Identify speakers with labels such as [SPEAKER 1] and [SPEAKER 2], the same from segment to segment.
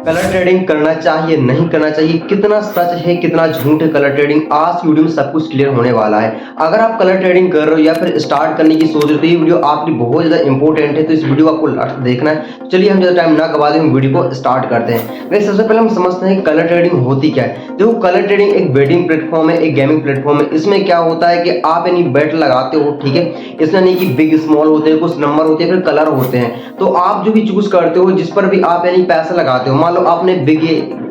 [SPEAKER 1] Colour trading करना चाहिए नहीं करना चाहिए, कितना सच है कितना झूठ है कलर ट्रेडिंग, आज वीडियो में सब कुछ क्लियर होने वाला है। अगर आप कलर ट्रेडिंग कर रहे हो या फिर स्टार्ट करने की सोच रहे हो तो ये वीडियो आपके लिए बहुत ज़्यादा इंपॉर्टेंट है, तो इस वीडियो को आपको लास्ट देखना है। चलिए हम ज़्यादा टाइम ना गवा दें, हम वीडियो को स्टार्ट करते हैं। वैसे सबसे पहले हम समझते हैं कलर ट्रेडिंग होती क्या है। देखो, कलर ट्रेडिंग एक बेटिंग प्लेटफॉर्म है, एक गेमिंग प्लेटफॉर्म है। इसमें क्या होता है कि आप यानी बेट लगाते हो, ठीक है। इसमें नहीं कि बिग स्मॉल होते हैं, कुछ नंबर होते हैं, फिर कलर होते हैं। तो आप जो भी चूज करते हो, जिस पर भी आप यानी पैसा लगाते हो, मान लो आपने बिग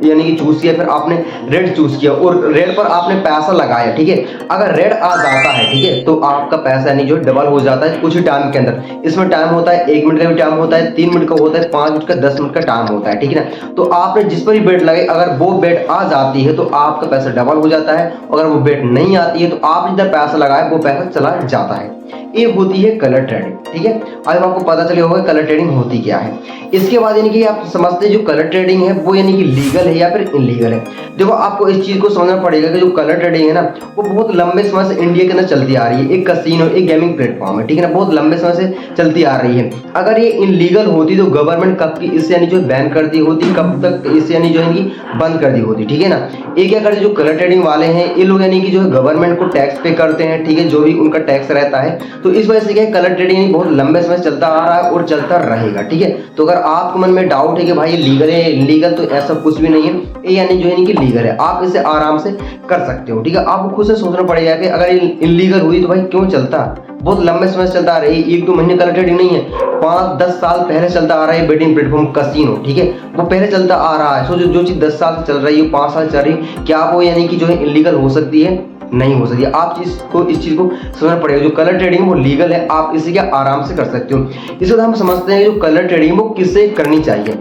[SPEAKER 1] यानी कि चूज किया, फिर आपने रेड चूज किया और रेड पर आपने पैसा लगाया, ठीक है। अगर रेड आ जाता है, ठीक है, तो आपका पैसा यानी जो डबल हो जाता है कुछ ही टाइम के अंदर। इसमें टाइम होता है 1 मिनट का भी टाइम होता है, 3 मिनट का होता है, 5 मिनट का, 10 मिनट का टाइम होता है, ठीक है ना। तो आपने जिस पर भी बेट लगाई, अगर वो बेट आ जाती है तो आपका पैसा डबल हो जाता है। अगर वो बेट नहीं आती है तो आप जिधर पैसा लगाए वो पैसा चला जाता है। ये होती है कलर ट्रेडिंग, ठीक है। अब आपको पता चले होगा कलर ट्रेडिंग होती क्या है। इसके बाद यानी कि आप समझते हैं जो कलर ट्रेडिंग है वो यानी कि लीगल है या फिर इनलीगल है। देखो, आपको इस चीज को समझना पड़ेगा कि जो कलर ट्रेडिंग है ना, वो बहुत लंबे समय से इंडिया के अंदर चलती आ रही है। एक कसिनो, एक गेमिंग प्लेटफॉर्म है, ठीक है ना, बहुत लंबे समय से चलती आ रही है। अगर ये इनलीगल होती तो गवर्नमेंट कब की इसे यानी जो बैन कर दी होती, कब तक इसे यानी जो है बंद कर दी होती, ठीक है ना। ये क्या करते, जो कलर ट्रेडिंग वाले हैं ये लोग यानी कि जो है गवर्नमेंट को टैक्स पे करते हैं, ठीक है, जो भी उनका टैक्स रहता है। तो इस वजह से क्या कलर ट्रेडिंग बहुत लंबे समय से चलता आ रहा है और चलता रहेगा, ठीक है। तो अगर आपके मन में डाउट है कि भाई ये लीगल है इलीगल, तो ऐसा कुछ भी नहीं है। ये यानी जो है कि लीगल है, आप इसे आराम से कर सकते हो, ठीक है। आपको खुद से सोचना पड़ेगा कि अगर इलीगल हुई तो भाई क्यों चलता, बहुत लंबे समय से चलता आ रहा है। 1-2 महीने कलर ट्रेडिंग नहीं है, 5-10 साल पहले चलता आ रहा है बेटिंग प्लेटफॉर्म कसिनो, ठीक है, वो पहले चलता आ रहा है। सोचो, जो चीज 10 साल से चल रही है, 5 साल चल रही है, क्या वो यानी कि जो है इलीगल हो सकती है? नहीं हो सकती। आप इस चीज को समझना पड़ेगा। जो कलर ट्रेडिंग वो लीगल है, आप इसे क्या आराम से कर सकते हो। इस वक्त हम समझते हैं जो कलर ट्रेडिंग वो किससे करनी चाहिए।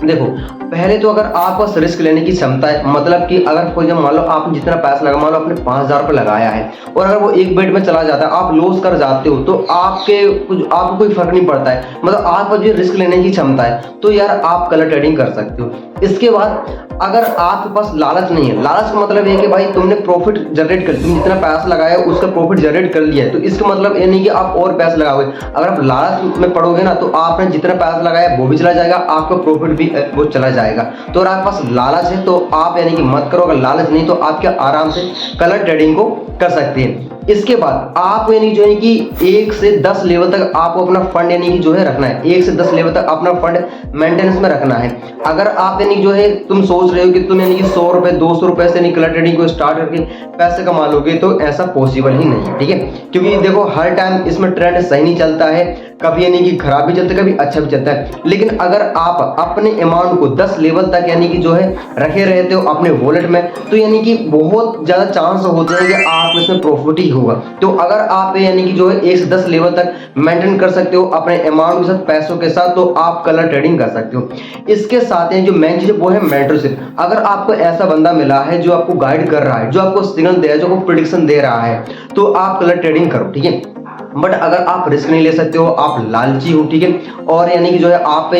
[SPEAKER 1] देखो, पहले तो अगर आपके पास रिस्क लेने की क्षमता है, मतलब कि अगर कोई, जब मान लो आपने जितना पैसा लगा, मान लो आपने 5000 रुपये लगाया है और अगर वो एक बेट में चला जाता है, आप लॉस कर जाते हो, तो आपको कोई फर्क नहीं पड़ता है, मतलब आपको जो रिस्क लेने की क्षमता है, तो यार आप कलर ट्रेडिंग कर सकते हो। इसके बाद अगर आपके पास लालच नहीं है, लालच का मतलब है कि भाई तुमने प्रॉफिट जनरेट कर, तुम जितना पैसा लगाया उसका प्रॉफिट जनरेट कर लिया है, तो इसका मतलब ये नहीं कि आप और पैसा लगाओगे। अगर आप लालच में पड़ोगे ना, तो आपने जितना पैसा लगाया वो भी चला जाएगा, आपका प्रॉफिट भी वो चला जाएगा। तो अगर आपके पास लालच है तो आप यानी कि मत करो, अगर लालच नहीं तो आप क्या आराम से कलर ट्रेडिंग को कर सकते हैं। इसके बाद आप यानी जो है कि 1 से 10 लेवल तक आपको अपना फंड यानी कि जो है रखना है। 1 से 10 लेवल तक अपना फंड मेंटेनेंस में रखना है। अगर आप यानी जो है तुम सोच रहे हो कि तुम यानी कि 100 रुपए 200 रुपए से कलर ट्रेडिंग को स्टार्ट करके पैसे कमा लोगे, तो ऐसा पॉसिबल ही नहीं है, ठीक है। क्योंकि देखो, हर टाइम इसमें ट्रेंड सही नहीं चलता है, कभी यानी कि खराब भी चलता है, कभी अच्छा भी चलता है। लेकिन अगर आप अपने अमाउंट को 10 लेवल तक यानी कि जो है रखे रहते हो अपने वॉलेट में, तो यानी कि बहुत ज्यादा चांस होते हैं कि आप इसमें प्रॉफिट ही होगा। तो अगर आप यानी कि जो है 1 से 10 लेवल तक मेंटेन कर सकते हो अपने अमाउंट के साथ, पैसों के साथ, तो आप कलर ट्रेडिंग कर सकते हो। इसके साथ जो मेन चीज है वो है मेंटरशिप। अगर आपको ऐसा बंदा मिला है जो आपको गाइड कर रहा है, जो आपको सिग्नल दे रहा है, जो आपको प्रेडिक्शन दे रहा है, तो आप कलर ट्रेडिंग करो, ठीक है। बट अगर आप रिस्क नहीं ले सकते हो, आप लालची हो, ठीक है, और यानी कि जो है आप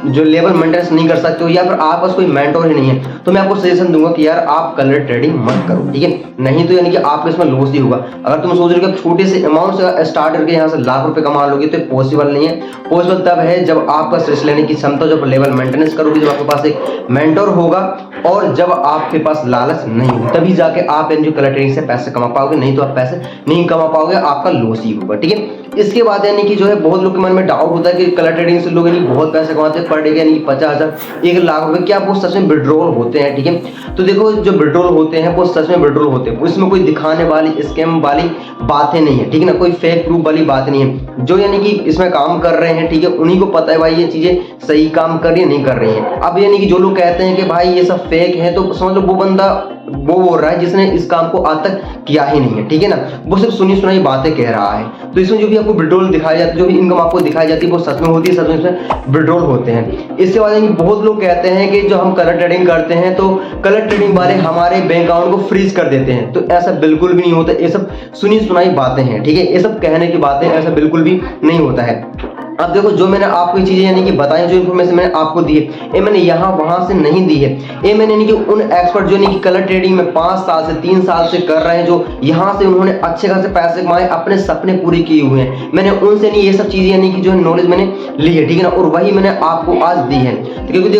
[SPEAKER 1] जो लेवल मेंटेनेंस नहीं कर सकते हो, या फिर आप पास कोई मेंटोर ही नहीं है, तो मैं आपको सजेशन दूंगा कि यार आप कलर ट्रेडिंग मत करो, ठीक है। नहीं तो यानी कि आपको इसमें लॉस ही होगा। अगर तुम सोच रहे हो कि छोटे से अमाउंट से स्टार्ट करके यहाँ से लाख रुपए कमा लोगे, तो पॉसिबल नहीं है। पॉसिबल तब है जब आपका रिस्क लेने की क्षमता, जब लेवल मेंटेनेंस करोगे, जब आपके पास एक मेंटोर होगा और जब आपके पास लालच नहीं होगी, तभी जाके आप जो कलर ट्रेडिंग से पैसे कमा पाओगे। नहीं तो आप पैसे नहीं कमा पाओगे, आपका लॉस ही होगा, ठीक है। इसके बाद यानी कि जो है बहुत लोग के मन में डाउट होता है कि कलर ट्रेडिंग से लोग यानी बहुत पैसे कमाते हैं पर डे, यानी 50,000 1 लाख रुपए, क्या वो सच में विड्रॉल होते हैं, ठीक है। तो देखो, जो विड्रॉल होते हैं वो सच में विड्रॉल होते हैं, इसमें कोई दिखाने वाली स्कैम वाली बातें नहीं है, ठीक है ना, कोई फेक प्रूफ वाली बात नहीं है। जो यानी कि इसमें काम कर रहे हैं, ठीक है, उन्हीं को पता है भाई ये चीजें सही काम कर रही है नहीं कर रही है। अब यानी कि जो लोग कहते हैं कि भाई ये सब फेक है, तो समझ लो वो बंदा वो बोल रहा है जिसने इस काम को आज तक किया ही नहीं है, ठीक है ना, वो सिर्फ सुनी सुनाई बातें कह रहा है। तो इसमें जो भी आपको विड्रॉल दिखाई जाती है, जो भी इनकम आपको दिखाई जाती है, वो सच में होती है, सच में इसमें विड्रॉल होते हैं। इसके बाद बहुत लोग कहते हैं कि जो हम कलर ट्रेडिंग करते हैं तो कलर ट्रेडिंग वाले हमारे बैंक अकाउंट को फ्रीज कर देते हैं, तो ऐसा बिल्कुल भी नहीं होता। ये सब सुनी सुनाई बातें हैं, ठीक है, ये सब कहने की बातें, ऐसा बिल्कुल भी नहीं होता है। अब देखो, जो मैंने आपको चीजें यानी कि बताई, जो इन्फॉर्मेशन मैंने आपको दी है, ये मैंने यहाँ वहां से नहीं दी है। ये मैंने यानी कि उन एक्सपर्ट जो यानी कि कलर ट्रेडिंग में 5 साल से 3 साल से कर रहे हैं, जो यहाँ से उन्होंने अच्छे खासे पैसे कमाए, अपने सपने पूरे किए हुए हैं, मैंने उनसे नहीं ये सब चीजें यानी कि जो है नॉलेज मैंने ली है, ठीक है ना, और वही मैंने आपको आज दी है। क्योंकि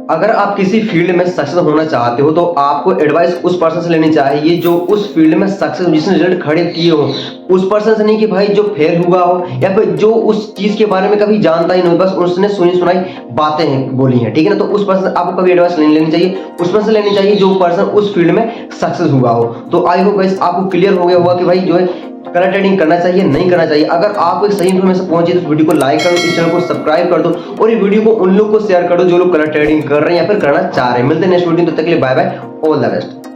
[SPEAKER 1] अगर आप किसी फील्ड में सक्सेस होना चाहते हो तो आपको एडवाइस उस पर्सन से लेनी चाहिए जो उस फील्ड में सक्सेस जिसने रिजल्ट खड़े किए हो, उस पर्सन से नहीं कि भाई जो फेल हुआ हो या फिर जो उस चीज के बारे में कभी जानता ही नहीं, बस उसने सुनी सुनाई बातें बोली हैं, ठीक है ना। तो उस पर्सन आपको कभी एडवाइस नहीं लेनी चाहिए, उस पर्सन से लेनी चाहिए जो पर्सन उस फील्ड में सक्सेस हुआ हो। तो आई होप गाइस आपको क्लियर हो गया होगा कि भाई जो है कलर ट्रेडिंग करना चाहिए नहीं करना चाहिए। अगर आपको एक सही इन्फॉर्मेशन पहुंची तो इस वीडियो को लाइक कर दो, इस चैनल को सब्सक्राइब कर दो और ये वीडियो को उन लोग को शेयर कर दो जो लोग कलर ट्रेडिंग कर रहे हैं या फिर करना चाह रहे हैं। मिलते हैं नेक्स्ट वीडियो में, तब तक के लिए bye bye, all the best.